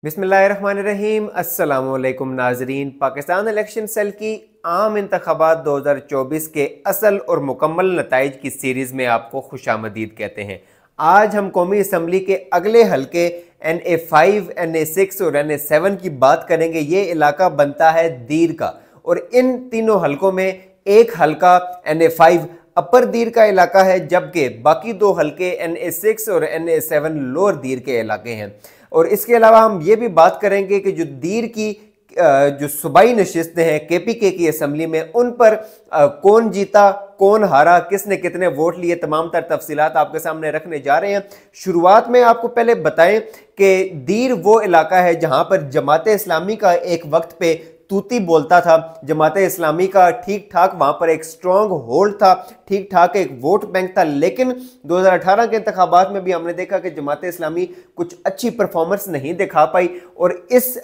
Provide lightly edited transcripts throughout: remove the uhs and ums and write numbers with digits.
बिस्मिल्लाहिर्रहमानिर्रहीम। अस्सलामुअलैकुम नाजरीन। पाकिस्तान इलेक्शन सेल की आम इंतखाबात 2024 के असल और मुकम्मल नताइज की सीरीज़ में आपको खुशामदीद कहते हैं। आज हम कौमी असम्बली के अगले हल्के NA5, NA6 और NA7 की बात करेंगे। ये इलाका बनता है दीर का और इन तीनों हल्कों में एक हल्का NA5 अपर दीर का इलाका है, जबकि बाकी दो हल्के NA6 और NA7 लोअर दीर के इलाके हैं। और इसके अलावा हम ये भी बात करेंगे कि जो दीर की जो सूबाई नशिस्तें हैं KPK की असम्बली में, उन पर कौन जीता, कौन हारा, किसने कितने वोट लिए, तमाम तर तफसीलात आपके सामने रखने जा रहे हैं। शुरुआत में आपको पहले बताएं कि दीर वो इलाका है जहां पर जमात इस्लामी का एक वक्त पे तूती बोलता था। जमात इस्लामी का ठीक ठाक वहां पर एक स्ट्रॉन्ग होल्ड था, ठीक ठाक एक वोट बैंक था। लेकिन 2018 के इंतखाबात में भी हमने देखा कि जमात इस्लामी कुछ अच्छी परफॉर्मेंस नहीं दिखा पाई और इस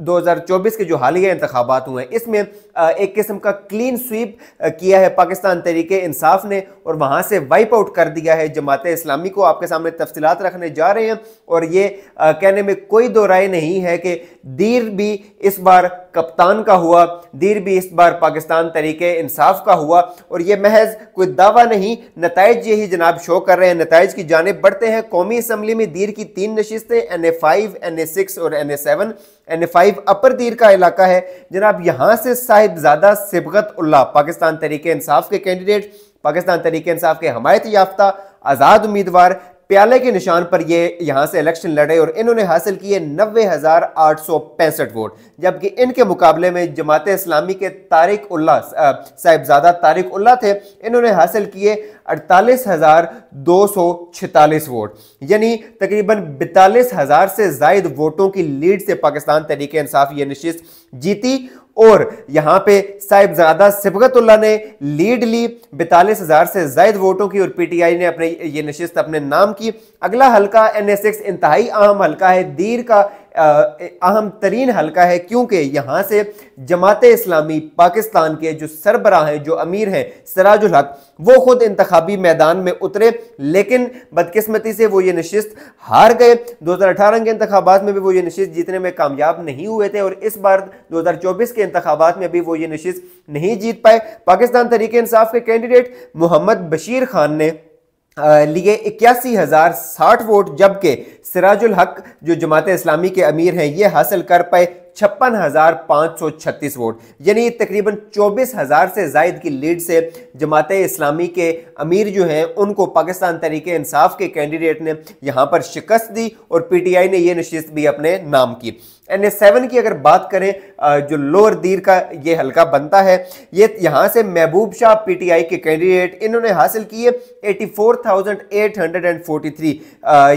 2024 के जो हालिया इंतखाबात हुए हैं इसमें एक किस्म का क्लीन स्वीप किया है पाकिस्तान तहरीके इंसाफ ने और वहां से वाइप आउट कर दिया है जमात इस्लामी को। आपके सामने तफसीलात रखने जा रहे हैं और ये कहने में कोई दो राय नहीं है कि दीर भी इस बार कप्तान का हुआ, दीर भी इस बार पाकिस्तान तहरीके इंसाफ का हुआ। और ये महज कोई दावा नहीं, नताइज यही जनाब शो कर रहे हैं। नताइज की जानिब बढ़ते हैं। कौमी असम्बली में दीर की 3 नशिस्तें NA5, NA6 और NA7। NA5 अपर दीर का इलाका है जनाब। यहां से साहिबजादा सिबगत उल्लाह पाकिस्तान तहरीके इंसाफ के कैंडिडेट, पाकिस्तान तहरीके इंसाफ के हमायत याफ्ता आजाद उम्मीदवार प्याले के निशान पर ये यहां से इलेक्शन लड़े और इन्होंने हासिल किए 90,865 वोट, जबकि इनके मुकाबले में जमात इस्लामी के तारिक उल्लाह साहिबजादा तारिक उल्लाह थे, इन्होंने हासिल किए 48,246 वोट, यानी तकरीबन 42,000 से जायद वोटों की लीड से पाकिस्तान तहरीके इंसाफ ये नशिस्त जीती। और यहां पे साहिबजादा सिबगतुल्लाह ने लीड ली 42,000 से जायद वोटों की और PTI ने अपने ये नशिस्त अपने नाम की। अगला हल्का NA6 इंतहाई अहम हल्का है, दीर का अहम तरीन हल्का है, क्योंकि यहां से जमात इस्लामी पाकिस्तान के जो सरबराह हैं, जो अमीर हैं सिराजुल हक, वो खुद इंतखाबी मैदान में उतरे, लेकिन बदकिस्मती से वो ये नशिस्त हार गए। 2018 के इंतखाबात में भी वो ये नशिस्त जीतने में कामयाब नहीं हुए थे और इस बार 2024 के इंतखाबात में भी वो ये नशिस्त नहीं जीत पाए। पाकिस्तान तहरीके इंसाफ के कैंडिडेट मोहम्मद बशीर खान ने लिए 81,060 वोट, जबकि सिराजुल हक जो जमात इस्लामी के अमीर हैं ये हासिल कर पाए 56,536 वोट, यानी तकरीबन 24,000 से जायद की लीड से जमात इस्लामी के अमीर जो हैं उनको पाकिस्तान तहरीके इंसाफ के कैंडिडेट ने यहां पर शिकस्त दी और PTI ने यह नशिस्त भी अपने नाम की। NA7 की अगर बात करें, जो लोअर दीर का ये हल्का बनता है, ये यहां से महबूब शाह PTI के कैंडिडेट, इन्होंने हासिल किए 84,843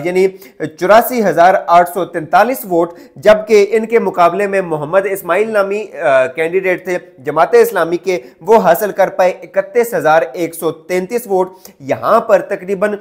यानी 84,843 वोट, जबकि इनके मुकाबले में मोहम्मद इस्माइल नामी कैंडिडेट थे जमात इस्लामी के, वो हासिल कर पाए 31,133 वोट। यहां पर तकरीबन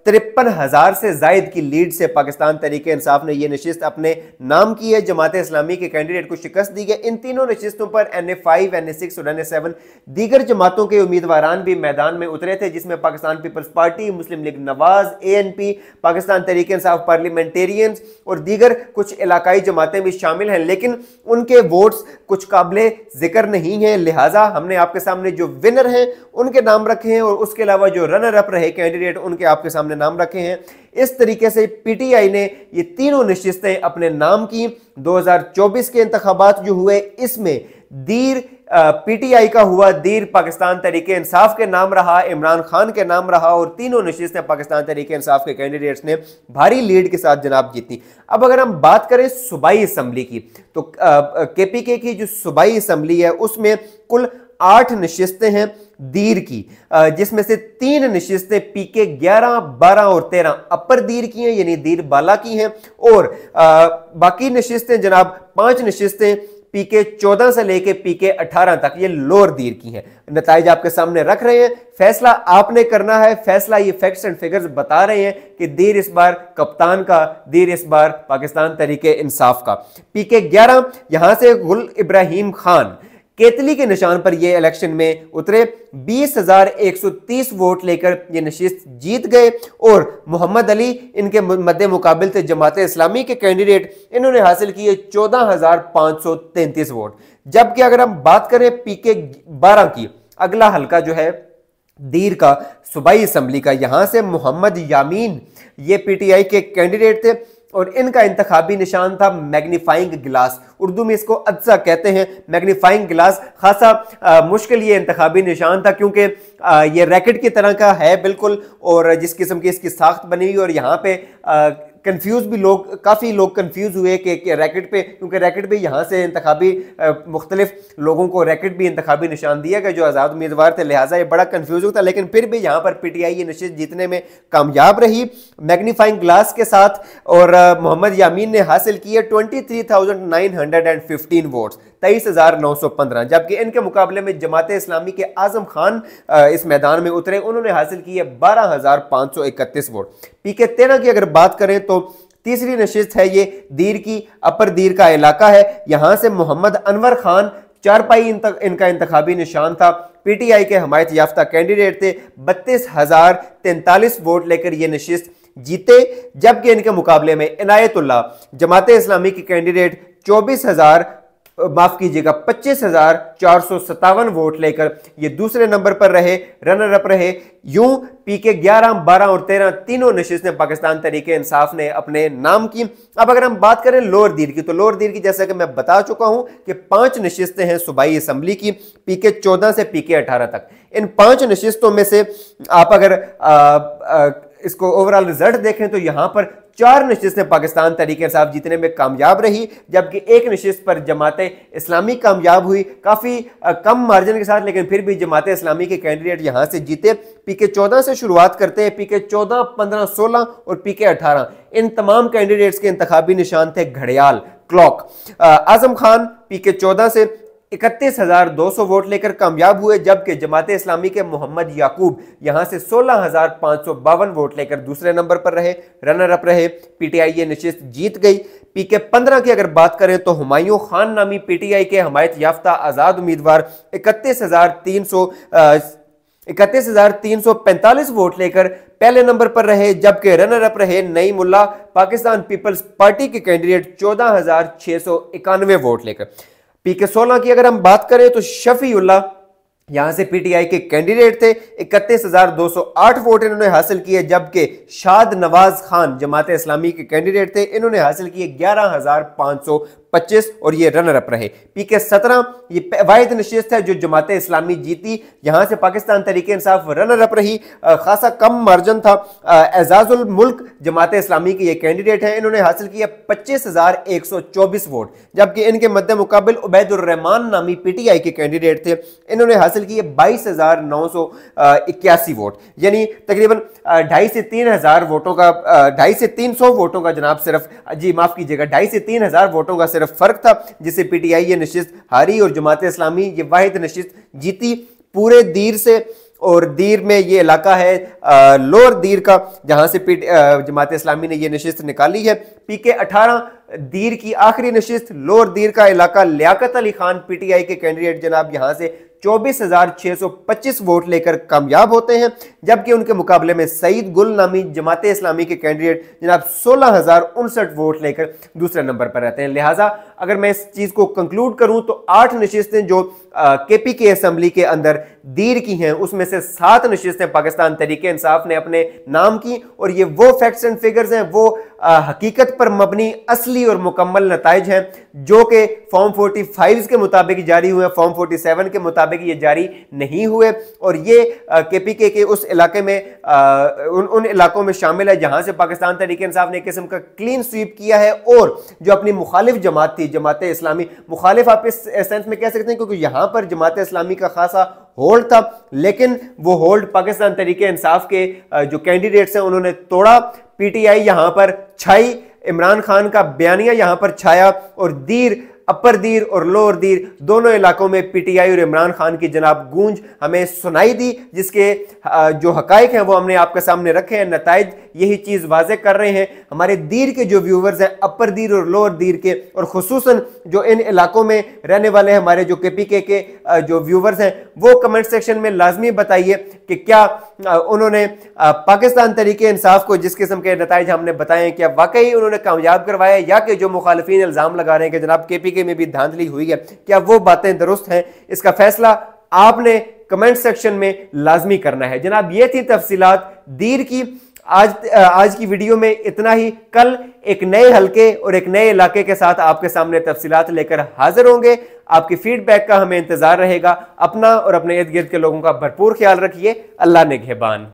53,000 से जायद की लीड से पाकिस्तान तहरीके इंसाफ ने यह नशिस्त अपने नाम की है। जमात इस्लामी के कैंडिडेट को शिकस्त दी गई। इन तीनों नशिस्तों पर NA5, NA6 और NA7 दीगर जमातों के उम्मीदवारान भी मैदान में उतरे थे, जिसमें पाकिस्तान पीपल्स पार्टी, मुस्लिम league Nawaz, ANP, Pakistan Tehreek-e Insaf parliamentarians और दीगर कुछ इलाकाई जमातें भी शामिल हैं, लेकिन उनके वोट्स कुछ काबिले जिक्र नहीं है। लिहाजा हमने आपके सामने जो विनर हैं उनके नाम रखे हैं और उसके अलावा जो रनर अप रहे कैंडिडेट उनके आपके सामने नाम रखे हैं। इस तरीके से PTI ने ये तीनों नशिस्तें अपने नाम की। 2024 के इंतखाबात जो हुए इसमें दीर PTI का हुआ, दीर पाकिस्तान तहरीके इंसाफ के नाम रहा, इमरान खान के नाम रहा और तीनों नशिस्तें पाकिस्तान तहरीके इंसाफ के कैंडिडेट्स ने भारी लीड के साथ जनाब जीती। अब अगर हम बात करें सूबाई असम्बली की, तो KPK की जो सूबाई असम्बली है उसमें कुल 8 नशिस्तें हैं दीर की, जिसमें से 3 नशिस्तें PK 11, 12 और 13 अपर दीर की हैं, यानी दीर बाला की हैं, और बाकी नशिस्तें जनाब 5 नशिस्तें PK 14 से लेके PK 18 तक ये लोअर दीर की हैं। नताइज आपके सामने रख रहे हैं, फैसला आपने करना है। फैसला ये फैक्ट्स एंड फिगर्स बता रहे हैं कि दीर इस बार कप्तान का, दीर इस बार पाकिस्तान तहरीके इंसाफ का। PK 11 यहां से गुल इब्राहिम खान केतली के निशान पर ये इलेक्शन में उतरे, 20,130 वोट लेकर ये नशिस्त जीत गए और मोहम्मद अली इनके मद्दे मुकाबिल थे जमात इस्लामी के कैंडिडेट, इन्होंने हासिल किए 14,533 वोट। जबकि अगर हम बात करें पीके 12 की, अगला हल्का जो है दीर का सूबाई असम्बली का, यहां से मोहम्मद यामीन ये पीटीआई के कैंडिडेट थे और इनका इंतखाबी निशान था मैग्नीफाइंग गिलास, उर्दू में इसको अज्जा कहते हैं। मैग्नीफाइंग गिलास खासा मुश्किल ये इंतखाबी निशान था क्योंकि ये रैकेट की तरह का है बिल्कुल, और जिस किस्म की इसकी साख्त बनी हुई, और यहाँ पे कंफ्यूज भी लोग, काफ़ी लोग कंफ्यूज हुए कि रैकेट पे, क्योंकि रैकेट भी यहाँ से इंतखाबी मुख्तलिफ लोगों को रैकेट भी इंतखाबी निशान दिया गया जो आज़ाद उम्मीदवार थे, लिहाजा ये बड़ा कंफ्यूजिंग था। लेकिन फिर भी यहाँ पर पीटीआई ये नशिस्त जीतने में कामयाब रही मैग्नीफाइंग ग्लास के साथ, और मोहम्मद यामीन ने हासिल किए 23,915 वोट्स, 23,915। जबकि इनके मुकाबले में जमात इस्लामी के आजम खान इस मैदान में उतरे, उन्होंने हासिल किए 12,531 वोट। पीके 13 की अगर बात करें तो तीसरी नशिस्त है ये दीर की, अपर दीर का इलाका है। यहां से मोहम्मद अनवर खान चारपाई इनका इंतखाबी निशान था, पीटीआई के हमायत याफ्ता कैंडिडेट थे, 32,043 वोट लेकर ये नशिस्त जीते। जबकि इनके मुकाबले में इनायतुल्लाह जमात इस्लामी की कैंडिडेट 25,457 वोट लेकर ये दूसरे नंबर पर रहे, रनर अप रहे। यूं पीके 11, 12 और 13 तीनों नशिस्तें पाकिस्तान तहरीक इंसाफ ने अपने नाम की। अब अगर हम बात करें लोअर दीर की, तो लोअर दीर की जैसा कि मैं बता चुका हूं कि 5 नशिस्तें हैं सूबाई असम्बली की, पीके 14 से पीके 18 तक। इन 5 नशिस्तों में से आप अगर इसको ओवरऑल रिजल्ट देखें तो यहां पर 4 नशिस्तें पाकिस्तान तहरीक इंसाफ जीतने में कामयाब रही, जबकि 1 नशिस्त पर जमात इस्लामी कामयाब हुई, काफी कम मार्जिन के साथ, लेकिन फिर भी जमात इस्लामी के कैंडिडेट यहां से जीते। पीके 14 से शुरुआत करते हैं, पीके 14, 15, 16 और पीके 18 इन तमाम कैंडिडेट्स के इंतखाबी निशान थे घड़ियाल, क्लॉक। आजम खान पीके 14 से 31,200 वोट लेकर कामयाब हुए, जबकि जमात इस्लामी के मोहम्मद याकूब यहां से 16,552 वोट लेकर दूसरे नंबर पर रहे, रनर अप रहे। पीटीआई ये नशिस्त जीत गई। पीके 15 की अगर बात करें तो हुमायूं खान नामी पीटीआई के हमायत याफ्ता आजाद उम्मीदवार 31,345 वोट लेकर पहले नंबर पर रहे, जबकि रनर अप रहे नई मुल्ला पाकिस्तान पीपल्स पार्टी के कैंडिडेट 14,691 वोट लेकर। पीके 16 की अगर हम बात करें तो शफीउल्लाह यहां से पीटीआई के कैंडिडेट थे, 31,208 वोट इन्होंने हासिल किए, जबकि शाद नवाज खान जमात इस्लामी के कैंडिडेट थे, इन्होंने हासिल किए 11,525 और ये रनर अप रहे। पीके 17 ये वाहिद नशिस्त है जो जमात इस्लामी जीती, यहां से पाकिस्तान तहरीक इंसाफ रनर अप रही, खासा कम मार्जिन था। एजाजुल मुल्क जमात इस्लामी के ये कैंडिडेट हैं, इन्होंने हासिल किया 25,124 वोट, जबकि इनके मद्दे मुकाबिल उबैदुर रहमान नामी पीटीआई के कैंडिडेट थे, इन्होंने हासिल किए 22,981 वोट, यानी तकरीबन 2,500 से 3,000 वोटों का 2,500 से 300 वोटों का जनाब सिर्फ, जी माफ कीजिएगा, 2,500 से 3,000 वोटों का सिर्फ फर्क था, जिससे पीटीआई ये नशिस्त हारी और जमात इस्लामी ये वाहिद नशिस्त जीती पूरे दीर से। और दीर में ये इलाका है लोअर दीर का, जहां से जमात इस्लामी ने ये नशिस्त निकाली है। पीके 18 दीर की आखिरी नशिस्त लोअर दीर का इलाका, लियाकत अली खान पीटीआई के कैंडिडेट जनाब यहां से 24,625 वोट लेकर कामयाब होते हैं, जबकि उनके मुकाबले में सईद गुल नामी जमात इस्लामी के कैंडिडेट जनाब 16,059 वोट लेकर दूसरे नंबर पर रहते हैं। लिहाजा अगर मैं इस चीज को कंक्लूड करूं तो 8 नशिस्तें जो केपी के असम्बली के अंदर दीर की हैं, उसमें से 7 नशिस्तें पाकिस्तान तहरीक इंसाफ ने अपने नाम की, और ये वो फैक्ट्स एंड फिगर्स हैं, वो हकीकत पर मबनी असली और मुकम्मल नताइज हैं जो कि फॉर्म 45 के मुताबिक जारी हुए, फॉर्म 47 के मुताबिक ये जारी नहीं हुए। और ये केपीके के उस इलाके में उन इलाकों में शामिल है जहां से पाकिस्तान तहरीक इंसाफ ने एक किस्म का क्लीन स्वीप किया है, और जो अपनी मुखालिफ जमात थी जमात इस्लामी, मुखालिफ आप इस सेंस में कह सकते हैं क्योंकि यहां पर जमात इस्लामी का खासा होल्ड था, लेकिन वो होल्ड पाकिस्तान तहरीक इंसाफ के जो कैंडिडेट्स हैं उन्होंने तोड़ा। पीटीआई यहां पर छाई, इमरान खान का बयानिया यहां पर छाया, और दीर अपर दीर और लोअर दीर दोनों इलाकों में पीटीआई और इमरान खान की जनाब गूंज हमें सुनाई दी, जिसके जो हकाइक हैं वो हमने आपके सामने रखे हैं। नताइज यही चीज वाजे कर रहे हैं। हमारे दीर के जो व्यूवर्स हैं, अपर दीर और लोअर दीर के, और खुसूसन जो इन इलाकों में रहने वाले हमारे जो केपीके के जो व्यूवर्स हैं, वो कमेंट सेक्शन में लाजमी बताइए कि क्या उन्होंने पाकिस्तान तरीके इंसाफ को जिस किस्म के नताइज हमने बताए हैं, क्या वाकई उन्होंने कामयाब करवाया, या कि जो मुखालिफिन इल्जाम लगा रहे हैं कि जनाब केपीके में भी धांधली हुई है, क्या वो बातें दुरुस्त हैं? इसका फैसला आपने कमेंट सेक्शन में लाजमी करना है। जनाब ये थी तफसीलात दीर की। आज की वीडियो में इतना ही। कल एक नए हलके और एक नए इलाके के साथ आपके सामने तफसीलात लेकर हाजिर होंगे। आपकी फीडबैक का हमें इंतजार रहेगा। अपना और अपने इर्द गिर्द के लोगों का भरपूर ख्याल रखिए। अल्लाह निगहबान।